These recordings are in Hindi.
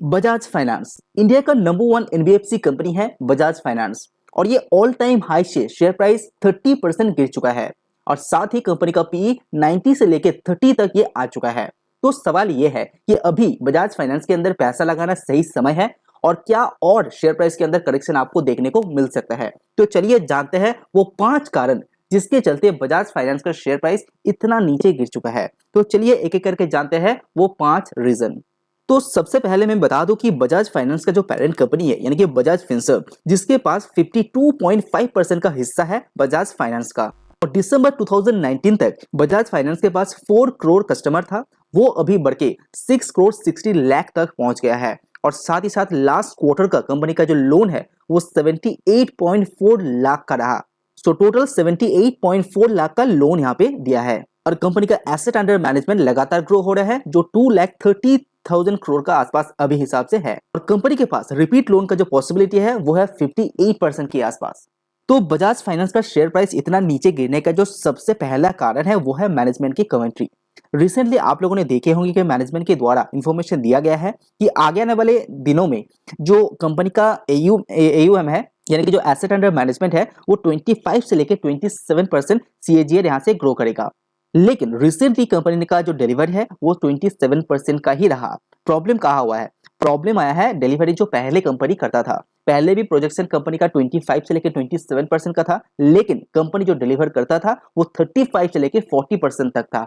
बजाज फाइनेंस इंडिया का नंबर वन एनबीएफसी कंपनी है बजाज फाइनेंस। और ये ऑल टाइम हाई से शेयर प्राइस 30% गिर चुका है। और साथ ही कंपनी का पीई 90 से लेके 30 तक ये आ चुका है। तो सवाल ये है कि अभी बजाज फाइनेंस के अंदर पैसा लगाना सही समय है और क्या और शेयर प्राइस के अंदर करेक्शन आपको देखने को मिल सकता है। तो चलिए जानते हैं वो 5 कारण जिसके चलते बजाज फाइनेंस का शेयर प्राइस इतना नीचे गिर चुका है। तो चलिए एक एक करके जानते हैं वो 5 रीजन। तो सबसे पहले मैं बता दूं कि बजाज फाइनेंस का जो पेरेंट कंपनी है यानी कि बजाज फिनसर्व, जिसके पास 52.5% का हिस्सा है बजाज फाइनेंस का। और दिसंबर 2019 तक बजाज फाइनेंस के पास 4 करोड़ कस्टमर था, वो अभी बढ़ के 6 करोड़ 60 लाख तक पहुंच गया है। और साथ ही साथ लास्ट क्वार्टर का कंपनी का जो लोन है वो 78.4 लाख का रहा। सो टोटल 78.4 लाख का लोन यहाँ पे दिया है। और कंपनी का एसेट अंडर मैनेजमेंट लगातार ग्रो हो रहा है जो 2,30,000 करोड़ का आसपास अभी हिसाब से है। और कंपनी के पास रिपीट लोन का जो पॉसिबिलिटी है वो है 58% के आसपास। तो बजाज फाइनेंस का शेयर प्राइस इतना नीचे गिरने का जो सबसे पहला कारण है वो है मैनेजमेंट की कमेंट्री। रिसेंटली आप लोगों ने देखे होंगे कि मैनेजमेंट के द्वारा इंफॉर्मेशन दिया गया है कि आगे आने वाले दिनों में जो कंपनी का एयूएम है यानी कि जो एसेट अंडर मैनेजमेंट है वो 25 से लेकर 27% सीएजीआर यहाँ से ग्रो करेगा। लेकिन रिसेंटली कंपनी का जो डिलीवरी है वो 27% का ही रहा। प्रॉब्लम कहाँ हुआ है? प्रॉब्लम आया है डिलीवरी जो पहले कंपनी करता था। पहले भी प्रोजेक्शन कंपनी का 25 से लेकर 27% का था, लेकिन कंपनी जो डिलीवर करता था वो 35 से लेकर 40% तक था।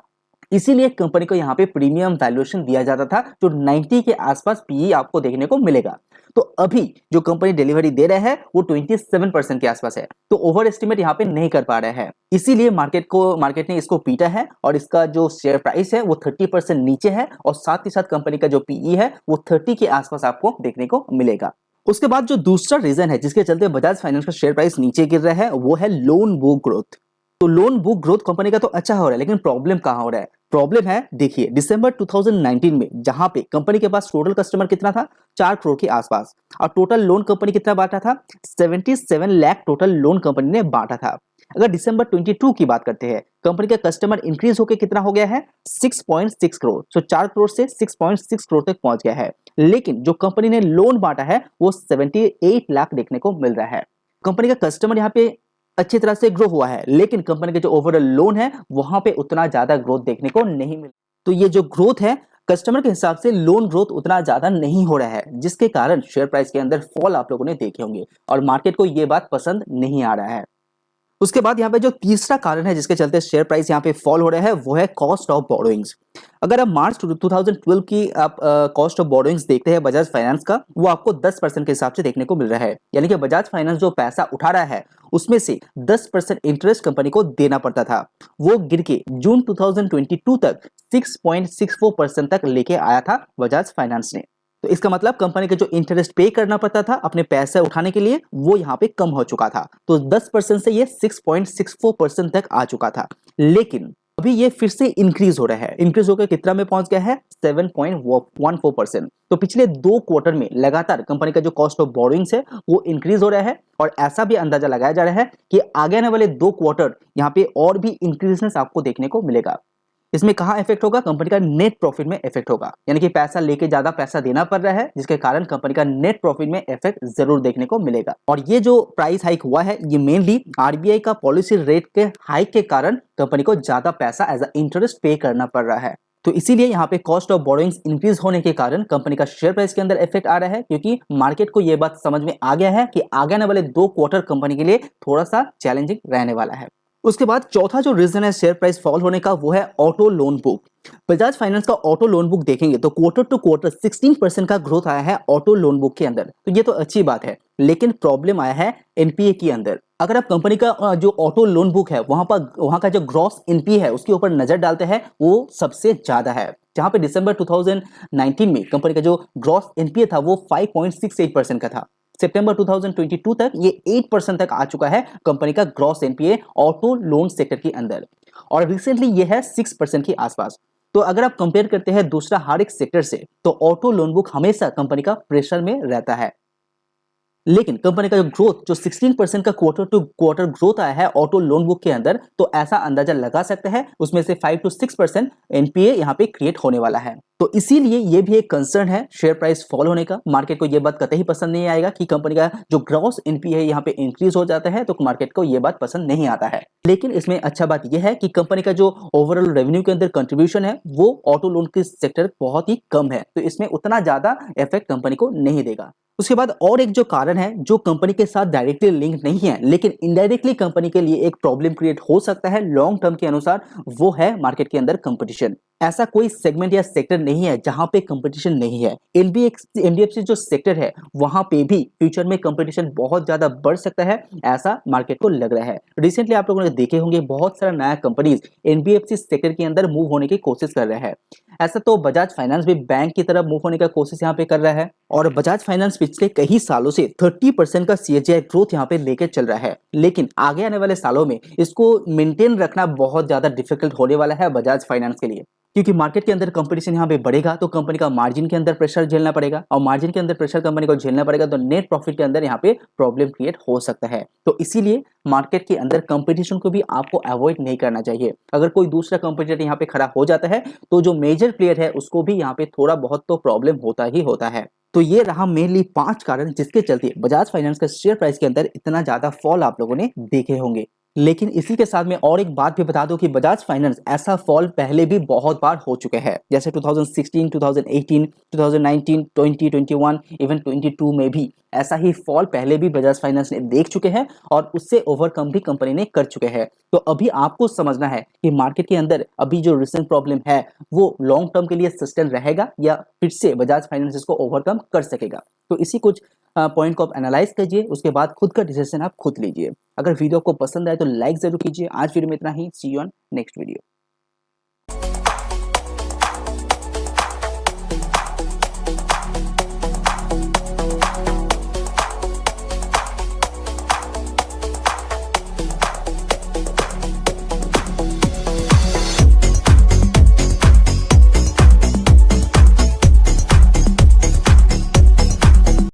इसीलिए कंपनी को यहाँ पे प्रीमियम वैल्यूएशन दिया जाता था जो 90 के आसपास पीई आपको देखने को मिलेगा। तो अभी जो कंपनी डिलीवरी दे रहा है वो 27% के आसपास है, तो ओवर एस्टिमेट यहाँ पे नहीं कर पा रहा है। इसीलिए मार्केट ने इसको पीटा है और इसका जो शेयर प्राइस है वो 30% नीचे है। और साथ ही साथ कंपनी का जो पीई है वो 30 के आसपास आपको देखने को मिलेगा। उसके बाद जो दूसरा रीजन है जिसके चलते बजाज फाइनेंस का शेयर प्राइस नीचे गिर रहा है वो है लोन बुक ग्रोथ। तो लोन बुक ग्रोथ कंपनी का तो अच्छा हो रहा है, लेकिन प्रॉब्लम कहां हो रहा है? प्रॉब्लम है, देखिए दिसंबर 2019 में जहां पे कंपनी के पास टोटल कस्टमर कितना था, 4 करोड़ के आसपास। और टोटल लोन कंपनी कितना बांटा था, 77 लाख टोटल लोन कंपनी ने बांटा था। अगर दिसंबर 22 की बात करते हैं, कंपनी का कस्टमर इंक्रीज होकर कितना हो गया है, 6.6 करोड़। सो 4 करोड़ से 6.6 करोड़ तक पहुंच गया है। लेकिन जो कंपनी ने लोन बांटा है वो 78 लाख देखने को मिल रहा है। कंपनी का कस्टमर यहाँ पे अच्छी तरह से ग्रो हुआ है, लेकिन कंपनी के जो ओवरऑल लोन है वहां पे उतना ज्यादा ग्रोथ देखने को नहीं मिला। तो ये जो ग्रोथ है कस्टमर के हिसाब से लोन ग्रोथ उतना ज्यादा नहीं हो रहा है, जिसके कारण शेयर प्राइस के अंदर फॉल आप लोगों ने देखे होंगे और मार्केट को ये बात पसंद नहीं आ रहा है। उसके बाद यहाँ पे जो तीसरा कारण है जिसके चलते शेयर प्राइस यहाँ पे फॉल हो रहा है वो है कॉस्ट ऑफ बोरोइंग्स। अगर आप मार्च 2012 की आप कॉस्ट ऑफ बोरोइंग्स देखते हैं बजाज फाइनेंस का, वो आपको 10% के हिसाब से देखने को मिल रहा है। यानी कि बजाज फाइनेंस जो पैसा उठा रहा है उसमें से 10% इंटरेस्ट कंपनी को देना पड़ता था, वो गिर के जून 2022 तक 6.64% तक लेके आया था बजाज फाइनेंस ने। तो इसका मतलब कंपनी का जो इंटरेस्ट पे करना पड़ता था अपने पैसे उठाने के लिए वो यहाँ पे कम हो चुका था। तो 10% से ये 6.64% तक आ चुका था। लेकिन अभी ये फिर से इंक्रीज हो रहा है। इंक्रीज होकर कितना में पहुंच गया है, 7.14%। तो पिछले 2 क्वार्टर में लगातार कंपनी का जो कॉस्ट ऑफ बोरोइंग्स है वो इंक्रीज हो रहा है। और ऐसा भी अंदाजा लगाया जा रहा है कि आगे आने वाले 2 क्वार्टर यहाँ पे और भी इंक्रीजनेस आपको देखने को मिलेगा। इसमें कहाँ इफेक्ट होगा, कंपनी का नेट प्रॉफिट में इफेक्ट होगा। यानी कि पैसा लेके ज्यादा पैसा देना पड़ रहा है, जिसके कारण कंपनी का नेट प्रॉफिट में इफेक्ट जरूर देखने को मिलेगा। और ये जो प्राइस हाइक हुआ है ये मेनली आरबीआई का पॉलिसी रेट के हाइक के कारण कंपनी को ज्यादा पैसा एज अ इंटरेस्ट पे करना पड़ रहा है। तो इसीलिए यहाँ पे कॉस्ट ऑफ बोरोइंग्स इंक्रीज होने के कारण कंपनी का शेयर प्राइस के अंदर इफेक्ट आ रहा है, क्योंकि मार्केट को यह बात समझ में आ गया है कि आगे आने वाले 2 क्वार्टर कंपनी के लिए थोड़ा सा चैलेंजिंग रहने वाला है। उसके बाद चौथा जो रीजन है शेयर प्राइस फॉल होने का वो है auto loan book. Bajaj finance का ऑटो लोन बुक देखेंगे तो क्वार्टर टू क्वार्टर 16% का ग्रोथ आया है ऑटो लोन बुक के अंदर। तो ये तो अच्छी बात है, लेकिन प्रॉब्लम आया है एनपीए के अंदर। अगर आप कंपनी का जो ऑटो लोन बुक है वहां का जो ग्रॉस एनपीए है उसके ऊपर नजर डालते हैं वो सबसे ज्यादा है। जहां पे दिसंबर 2019 में कंपनी का जो ग्रॉस एनपीए था वो 5.68% का था। सितंबर 2022 तक ये 8% तक आ चुका है कंपनी का gross NPA auto loan sector के अंदर। और रिसेंटली ये है 6% के आसपास। तो अगर आप कंपेयर करते हैं दूसरा हर एक सेक्टर से तो ऑटो लोन बुक हमेशा कंपनी का प्रेशर में रहता है। लेकिन कंपनी का जो ग्रोथ जो 16% का क्वार्टर टू क्वार्टर ग्रोथ आया है ऑटो लोन बुक के अंदर, तो ऐसा अंदाजा लगा सकते हैं उसमें से 5 to 6% एनपीए यहाँ पे क्रिएट होने वाला है। तो इसीलिए ये भी एक कंसर्न है शेयर प्राइस फॉल होने का। मार्केट को ये बात कतई पसंद नहीं आएगा कि कंपनी का जो ग्रॉस एनपीए है यहाँ पे इंक्रीज हो जाता है, तो मार्केट को ये बात पसंद नहीं आता है। लेकिन इसमें अच्छा बात यह है कि कंपनी का जो ओवरऑल रेवेन्यू के अंदर कंट्रीब्यूशन है वो ऑटो लोन के सेक्टर बहुत ही कम है, तो इसमें उतना ज्यादा इफेक्ट कंपनी को नहीं देगा। उसके बाद और एक जो कारण है जो कंपनी के साथ डायरेक्टली लिंक नहीं है लेकिन इनडायरेक्टली कंपनी के लिए एक प्रॉब्लम क्रिएट हो सकता है लॉन्ग टर्म के अनुसार, वो है मार्केट के अंदर कंपटीशन। ऐसा कोई सेगमेंट या सेक्टर नहीं है जहां पे कंपटीशन नहीं है। एनबीएफसी जो सेक्टर है वहां पे भी फ्यूचर में कंपटीशन बहुत ज्यादा बढ़ सकता है, ऐसा मार्केट को लग रहा है। रिसेंटली आप लोगों ने देखे होंगे बहुत सारा नया कंपनीज एनबीएफसी सेक्टर के अंदर मूव होने की कोशिश कर रहे हैं। ऐसा तो बजाज फाइनेंस भी बैंक की तरफ मूव होने का कोशिश यहाँ पे कर रहा है, और बजाज फाइनेंस पिछले कई सालों से 30% का सीएजीआर ग्रोथ यहाँ पे लेके चल रहा है। लेकिन आगे आने वाले सालों में इसको मेंटेन रखना बहुत ज्यादा डिफिकल्ट होने वाला है बजाज फाइनेंस के लिए, क्योंकि मार्केट के अंदर कंपटीशन यहाँ पे बढ़ेगा तो कंपनी का मार्जिन के अंदर प्रेशर झेलना पड़ेगा, और मार्जिन के अंदर प्रेशर कंपनी को झेलना पड़ेगा तो नेट प्रॉफिट के अंदर यहाँ पे प्रॉब्लम क्रिएट हो सकता है। तो इसीलिए मार्केट के अंदर कंपटीशन को भी आपको अवॉइड नहीं करना चाहिए। अगर कोई दूसरा कंपटीटर यहाँ पे खड़ा हो जाता है तो जो मेजर प्लेयर है उसको भी यहाँ पे थोड़ा बहुत तो प्रॉब्लम होता ही होता है। तो ये रहा मेनली 5 कारण जिसके चलते बजाज फाइनेंस का शेयर प्राइस के अंदर इतना ज्यादा फॉल आप लोगों ने देखे होंगे। लेकिन इसी के साथ में और एक बात भी बता दूं कि बजाज फाइनेंस ऐसा फॉल पहले भी बहुत बार हो चुके हैं, जैसे 2016, 2018, 2019, 2021, इवन 22 में भी ऐसा ही फॉल पहले भी बजाज फाइनेंस ने देख चुके हैं और उससे ओवरकम भी कंपनी ने कर चुके हैं। तो अभी आपको समझना है कि मार्केट के अंदर अभी जो रिसेंट प्रॉब्लम है वो लॉन्ग टर्म के लिए सस्टेन रहेगा या फिर से बजाज फाइनेंस इसको ओवरकम कर सकेगा। तो इसी कुछ पॉइंट को आप एनालाइज कीजिए, उसके बाद खुद का डिसीजन आप खुद लीजिए। अगर वीडियो को पसंद आए तो लाइक जरूर कीजिए। आज वीडियो में इतना ही। सी यू ऑन नेक्स्ट वीडियो।